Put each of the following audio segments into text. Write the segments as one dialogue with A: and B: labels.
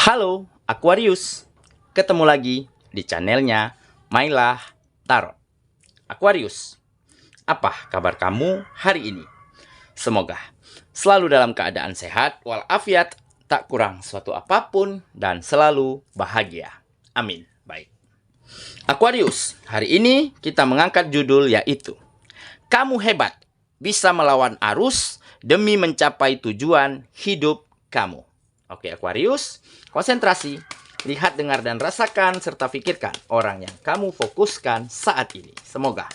A: Halo Aquarius, ketemu lagi di channelnya Mailah Tarot. Aquarius, apa kabar kamu hari ini? Semoga selalu dalam keadaan sehat walafiat, tak kurang suatu apapun, dan selalu bahagia. Amin. Baik. Aquarius, hari ini kita mengangkat judul yaitu Kamu hebat, bisa melawan arus demi mencapai tujuan hidup kamu. Oke Aquarius, konsentrasi, lihat, dengar, dan rasakan, serta pikirkan orang yang kamu fokuskan saat ini. Semoga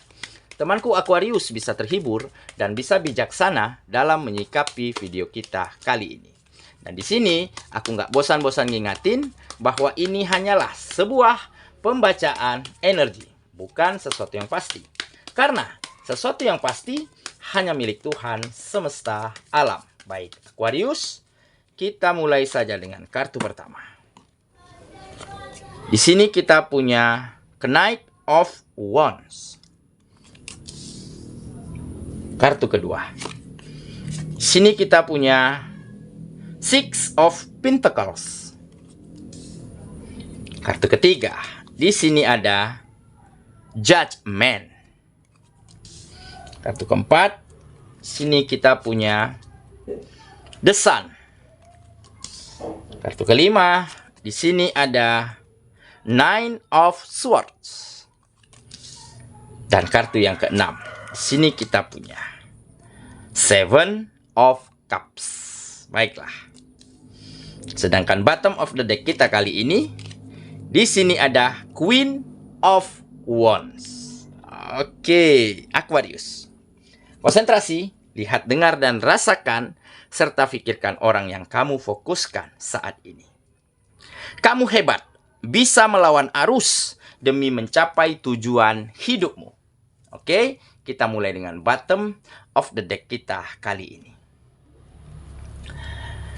A: temanku Aquarius bisa terhibur dan bisa bijaksana dalam menyikapi video kita kali ini. Dan di sini aku nggak bosan-bosan ngingatin bahwa ini hanyalah sebuah pembacaan energi, bukan sesuatu yang pasti. Karena sesuatu yang pasti hanya milik Tuhan semesta alam. Baik Aquarius, kita mulai saja dengan kartu pertama. Di sini kita punya Knight of Wands. Kartu kedua. Di sini kita punya Six of Pentacles. Kartu ketiga. Di sini ada Judgment. Kartu keempat. Di sini kita punya The Sun. Kartu kelima, di sini ada Nine of Swords. Dan kartu yang keenam, di sini kita punya Seven of Cups. Baiklah. Sedangkan bottom of the deck kita kali ini, di sini ada Queen of Wands. Oke, Aquarius. Konsentrasi, lihat, dengar, dan rasakan, serta pikirkan orang yang kamu fokuskan saat ini. Kamu hebat, bisa melawan arus demi mencapai tujuan hidupmu. Oke, kita mulai dengan bottom of the deck kita kali ini.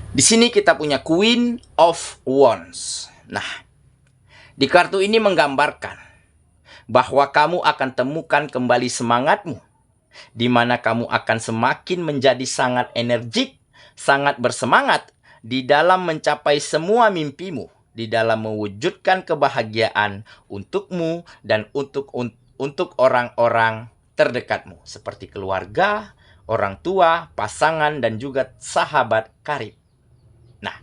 A: Di sini kita punya Queen of Wands. Nah, di kartu ini menggambarkan bahwa kamu akan temukan kembali semangatmu, di mana kamu akan semakin menjadi sangat energik, sangat bersemangat di dalam mencapai semua mimpimu, di dalam mewujudkan kebahagiaan untukmu dan untuk orang-orang terdekatmu, seperti keluarga, orang tua, pasangan, dan juga sahabat karib. Nah,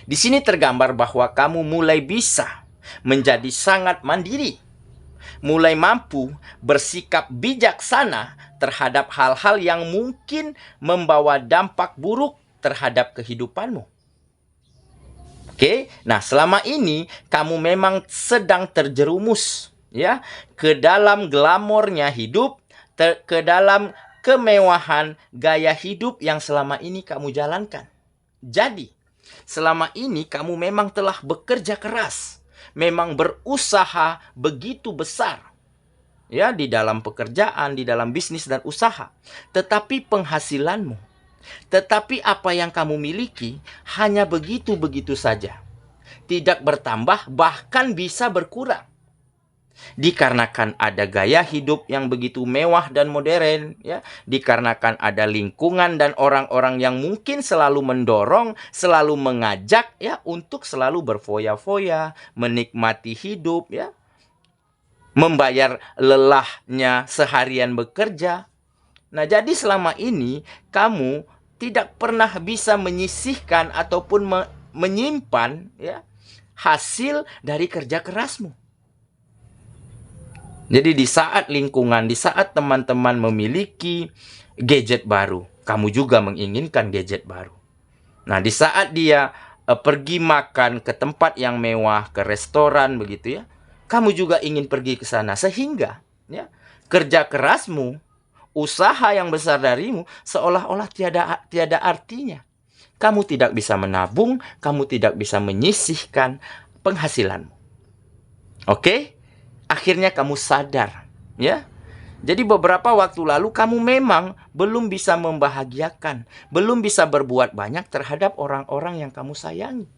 A: di sini tergambar bahwa kamu mulai bisa menjadi sangat mandiri, mulai mampu bersikap bijaksana terhadap hal-hal yang mungkin membawa dampak buruk terhadap kehidupanmu. Oke, nah selama ini kamu memang sedang terjerumus ya ke dalam glamornya hidup, ke dalam kemewahan gaya hidup yang selama ini kamu jalankan. Jadi, selama ini kamu memang telah bekerja keras, memang berusaha begitu besar ya di dalam pekerjaan, di dalam bisnis dan usaha. Tetapi penghasilanmu, tetapi apa yang kamu miliki hanya begitu-begitu saja. Tidak bertambah, bahkan bisa berkurang. Dikarenakan ada gaya hidup yang begitu mewah dan modern ya, dikarenakan ada lingkungan dan orang-orang yang mungkin selalu mendorong, selalu mengajak ya untuk selalu berfoya-foya, menikmati hidup ya, membayar lelahnya seharian bekerja. Nah, jadi selama ini kamu tidak pernah bisa menyisihkan ataupun menyimpan ya hasil dari kerja kerasmu. Jadi di saat lingkungan, di saat teman-teman memiliki gadget baru, kamu juga menginginkan gadget baru. Nah, di saat dia pergi makan ke tempat yang mewah, ke restoran begitu ya, kamu juga ingin pergi ke sana, sehingga ya kerja kerasmu, usaha yang besar darimu seolah-olah tiada artinya. Kamu tidak bisa menabung, kamu tidak bisa menyisihkan penghasilanmu. Oke? Akhirnya kamu sadar, ya. Jadi beberapa waktu lalu kamu memang belum bisa membahagiakan, belum bisa berbuat banyak terhadap orang-orang yang kamu sayangi.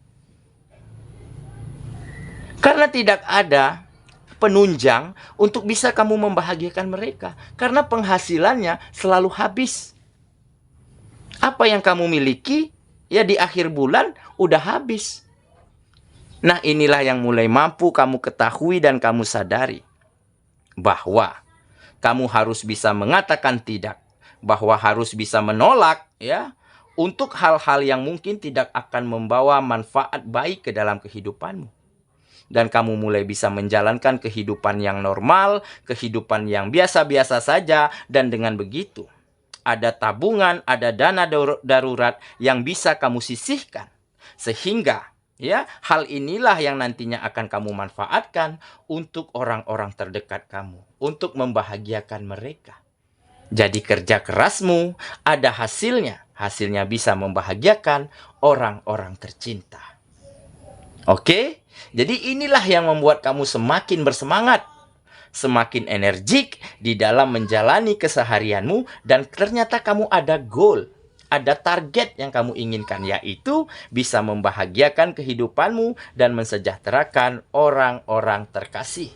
A: Karena tidak ada penunjang untuk bisa kamu membahagiakan mereka. Karena penghasilannya selalu habis. Apa yang kamu miliki, ya di akhir bulan udah habis. Nah, inilah yang mulai mampu kamu ketahui dan kamu sadari bahwa kamu harus bisa mengatakan tidak, bahwa harus bisa menolak ya untuk hal-hal yang mungkin tidak akan membawa manfaat baik ke dalam kehidupanmu. Dan kamu mulai bisa menjalankan kehidupan yang normal, kehidupan yang biasa-biasa saja, dan dengan begitu ada tabungan, ada dana darurat yang bisa kamu sisihkan. Sehingga ya, hal inilah yang nantinya akan kamu manfaatkan untuk orang-orang terdekat kamu, untuk membahagiakan mereka. Jadi kerja kerasmu ada hasilnya. Hasilnya bisa membahagiakan orang-orang tercinta. Oke? Jadi inilah yang membuat kamu semakin bersemangat, semakin energik di dalam menjalani keseharianmu, dan ternyata kamu ada goal, ada target yang kamu inginkan, yaitu bisa membahagiakan kehidupanmu dan mensejahterakan orang-orang terkasih.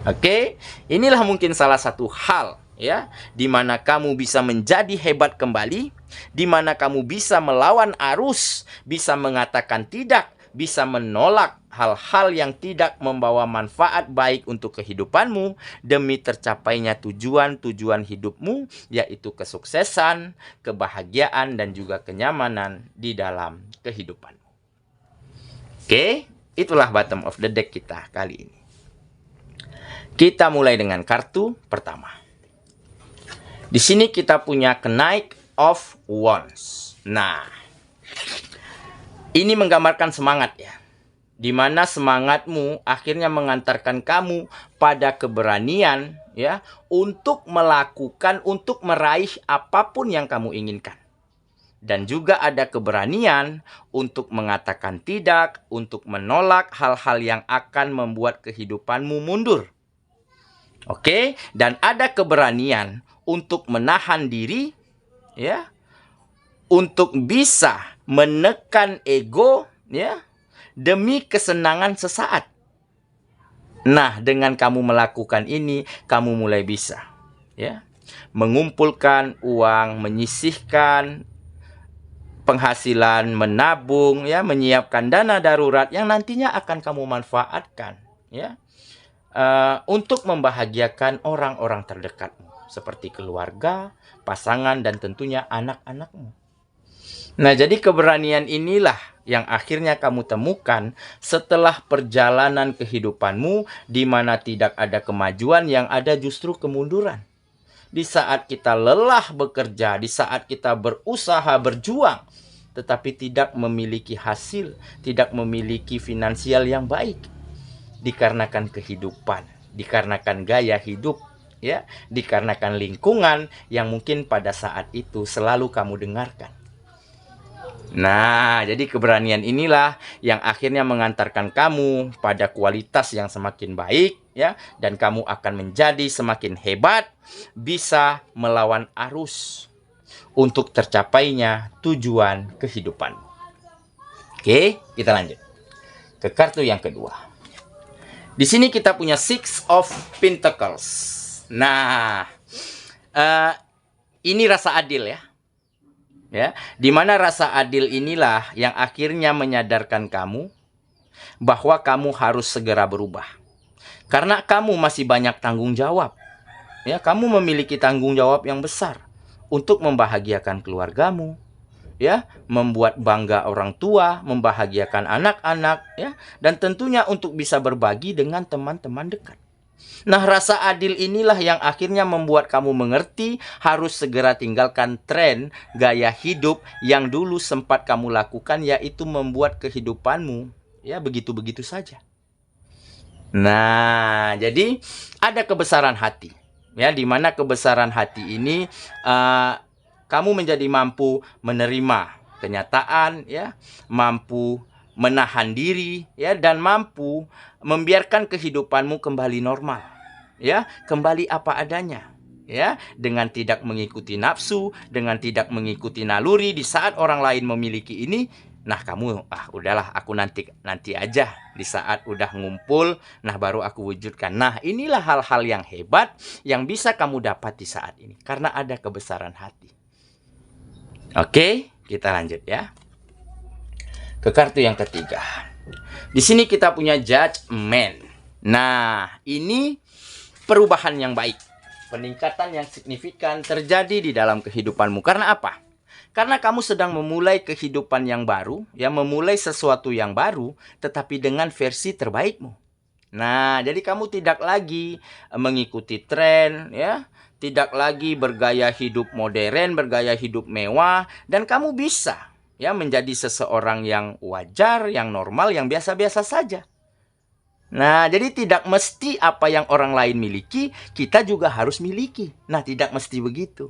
A: Oke, inilah mungkin salah satu hal ya, di mana kamu bisa menjadi hebat kembali, di mana kamu bisa melawan arus, bisa mengatakan tidak, bisa menolak hal-hal yang tidak membawa manfaat baik untuk kehidupanmu demi tercapainya tujuan-tujuan hidupmu, yaitu kesuksesan, kebahagiaan, dan juga kenyamanan di dalam kehidupanmu. Oke, itulah bottom of the deck kita kali ini. Kita mulai dengan kartu pertama. Di sini kita punya Knight of Wands. Nah, ini menggambarkan semangat ya, di mana semangatmu akhirnya mengantarkan kamu pada keberanian ya untuk melakukan, untuk meraih apapun yang kamu inginkan. Dan juga ada keberanian untuk mengatakan tidak, untuk menolak hal-hal yang akan membuat kehidupanmu mundur. Oke, dan ada keberanian untuk menahan diri ya, untuk bisa menekan ego ya demi kesenangan sesaat. Nah, dengan kamu melakukan ini, kamu mulai bisa ya mengumpulkan uang, menyisihkan penghasilan, menabung ya, menyiapkan dana darurat yang nantinya akan kamu manfaatkan ya untuk membahagiakan orang-orang terdekatmu seperti keluarga, pasangan, dan tentunya anak-anakmu. Nah, jadi keberanian inilah yang akhirnya kamu temukan setelah perjalanan kehidupanmu di mana tidak ada kemajuan, yang ada justru kemunduran. Di saat kita lelah bekerja, di saat kita berusaha berjuang, tetapi tidak memiliki hasil, tidak memiliki finansial yang baik, dikarenakan kehidupan, dikarenakan gaya hidup, ya, dikarenakan lingkungan yang mungkin pada saat itu selalu kamu dengarkan. Nah, jadi keberanian inilah yang akhirnya mengantarkan kamu pada kualitas yang semakin baik ya, dan kamu akan menjadi semakin hebat, bisa melawan arus untuk tercapainya tujuan kehidupan. Oke, kita lanjut ke kartu yang kedua. Di sini kita punya Six of Pentacles. Nah, ini rasa adil ya. Ya, di mana rasa adil inilah yang akhirnya menyadarkan kamu bahwa kamu harus segera berubah. Karena kamu masih banyak tanggung jawab. Ya, kamu memiliki tanggung jawab yang besar untuk membahagiakan keluargamu, ya, membuat bangga orang tua, membahagiakan anak-anak, ya, dan tentunya untuk bisa berbagi dengan teman-teman dekat. Nah, rasa adil inilah yang akhirnya membuat kamu mengerti harus segera tinggalkan tren gaya hidup yang dulu sempat kamu lakukan, yaitu membuat kehidupanmu ya begitu-begitu saja. Nah, jadi ada kebesaran hati, ya, di mana kebesaran hati ini kamu menjadi mampu menerima kenyataan, ya, mampu menahan diri, ya, dan mampu membiarkan kehidupanmu kembali normal, ya, kembali apa adanya, ya, dengan tidak mengikuti nafsu, dengan tidak mengikuti naluri di saat orang lain memiliki ini. Nah, kamu, udahlah, aku nanti aja di saat udah ngumpul, nah baru aku wujudkan. Nah, inilah hal-hal yang hebat yang bisa kamu dapat di saat ini karena ada kebesaran hati. Oke, kita lanjut ya ke kartu yang ketiga. Di sini kita punya judgment. Nah, ini perubahan yang baik. Peningkatan yang signifikan terjadi di dalam kehidupanmu. Karena apa? Karena kamu sedang memulai kehidupan yang baru, ya, memulai sesuatu yang baru, tetapi dengan versi terbaikmu. Nah, jadi kamu tidak lagi mengikuti tren, ya, tidak lagi bergaya hidup modern, bergaya hidup mewah, dan kamu bisa, ya, menjadi seseorang yang wajar, yang normal, yang biasa-biasa saja. Nah, jadi tidak mesti apa yang orang lain miliki, kita juga harus miliki. Nah, tidak mesti begitu.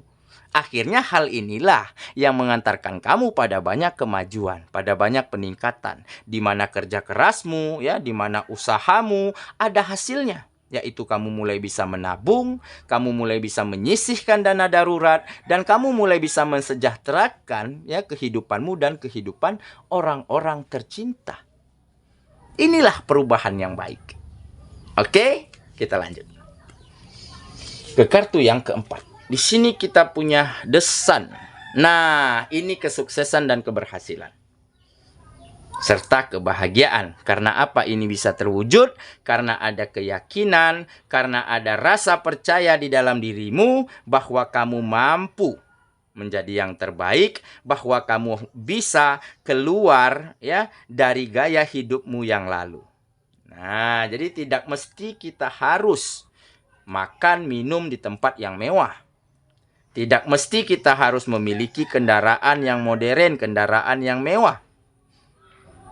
A: Akhirnya hal inilah yang mengantarkan kamu pada banyak kemajuan, pada banyak peningkatan, di mana kerja kerasmu, ya, di mana usahamu ada hasilnya, yaitu kamu mulai bisa menabung, kamu mulai bisa menyisihkan dana darurat, dan kamu mulai bisa mensejahterakan, ya, kehidupanmu dan kehidupan orang-orang tercinta. Inilah perubahan yang baik. Oke, kita lanjut ke kartu yang keempat. Di sini kita punya The Sun. Nah, ini kesuksesan dan keberhasilan. Serta kebahagiaan. Karena apa ini bisa terwujud? Karena ada keyakinan, karena ada rasa percaya di dalam dirimu bahwa kamu mampu menjadi yang terbaik, bahwa kamu bisa keluar, ya, dari gaya hidupmu yang lalu. Nah, jadi tidak mesti kita harus makan, minum di tempat yang mewah. Tidak mesti kita harus memiliki kendaraan yang modern, kendaraan yang mewah.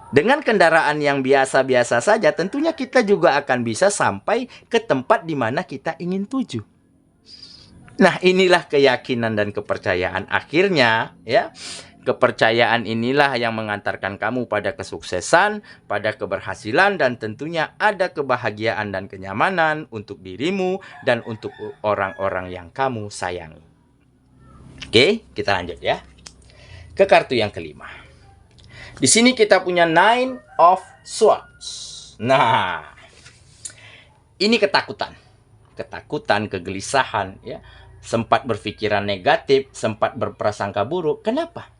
A: Dengan kendaraan yang biasa-biasa saja, tentunya kita juga akan bisa sampai ke tempat di mana kita ingin tuju. Nah, inilah keyakinan dan kepercayaan. Akhirnya, ya, kepercayaan inilah yang mengantarkan kamu pada kesuksesan, pada keberhasilan, dan tentunya ada kebahagiaan dan kenyamanan untuk dirimu dan untuk orang-orang yang kamu sayangi. Oke, kita lanjut ya. Ke kartu yang kelima. Di sini kita punya Nine of Swords. Nah, ini ketakutan. Ketakutan, kegelisahan, ya. Sempat berpikiran negatif, sempat berprasangka buruk. Kenapa?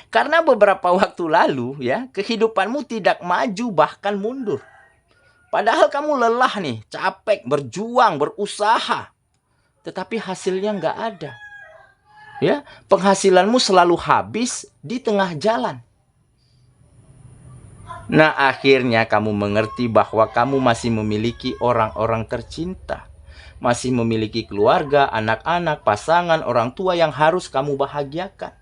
A: Karena beberapa waktu lalu, ya, kehidupanmu tidak maju, bahkan mundur. Padahal kamu lelah nih, capek, berjuang, berusaha. Tetapi hasilnya nggak ada. Ya, penghasilanmu selalu habis di tengah jalan. Nah, akhirnya kamu mengerti bahwa kamu masih memiliki orang-orang tercinta. Masih memiliki keluarga, anak-anak, pasangan, orang tua yang harus kamu bahagiakan.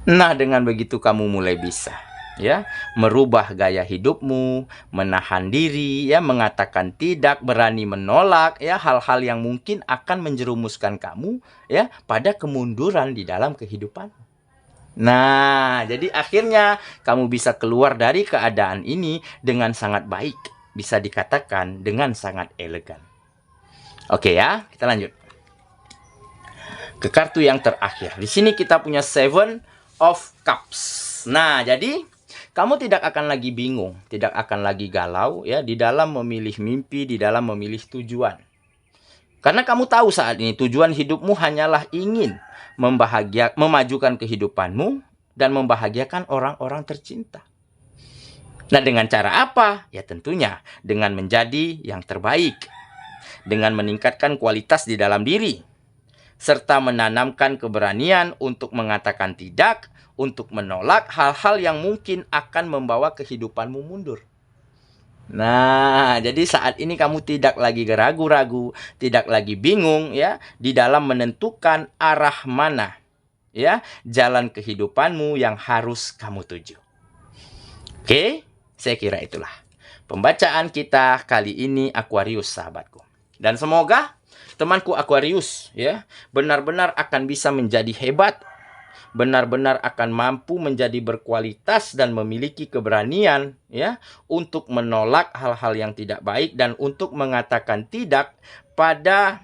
A: Nah, dengan begitu kamu mulai bisa, ya, merubah gaya hidupmu, menahan diri, ya, mengatakan tidak, berani menolak, ya, hal-hal yang mungkin akan menjerumuskan kamu, ya, pada kemunduran di dalam kehidupan. Nah, jadi akhirnya kamu bisa keluar dari keadaan ini dengan sangat baik, bisa dikatakan dengan sangat elegan. Oke ya, kita lanjut ke kartu yang terakhir. Di sini kita punya Seven of Cups. Nah, jadi kamu tidak akan lagi bingung, tidak akan lagi galau, ya, di dalam memilih mimpi, di dalam memilih tujuan. Karena kamu tahu saat ini tujuan hidupmu hanyalah ingin memajukan kehidupanmu dan membahagiakan orang-orang tercinta. Nah, dengan cara apa? Ya, tentunya dengan menjadi yang terbaik, dengan meningkatkan kualitas di dalam diri, serta menanamkan keberanian untuk mengatakan tidak, untuk menolak hal-hal yang mungkin akan membawa kehidupanmu mundur. Nah, jadi saat ini kamu tidak lagi ragu-ragu, tidak lagi bingung, ya, di dalam menentukan arah mana, ya, jalan kehidupanmu yang harus kamu tuju. Oke, saya kira itulah pembacaan kita kali ini, Aquarius sahabatku. Dan semoga temanku Aquarius, ya, benar-benar akan bisa menjadi hebat, benar-benar akan mampu menjadi berkualitas dan memiliki keberanian, ya, untuk menolak hal-hal yang tidak baik dan untuk mengatakan tidak pada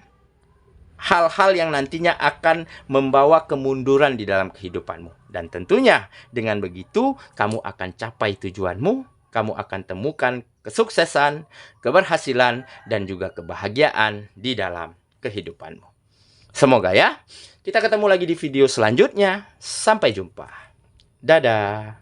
A: hal-hal yang nantinya akan membawa kemunduran di dalam kehidupanmu. Dan tentunya dengan begitu kamu akan capai tujuanmu, kamu akan temukan kesuksesan, keberhasilan, dan juga kebahagiaan di dalam kehidupanmu. Semoga ya. Kita ketemu lagi di video selanjutnya. Sampai jumpa. Dadah.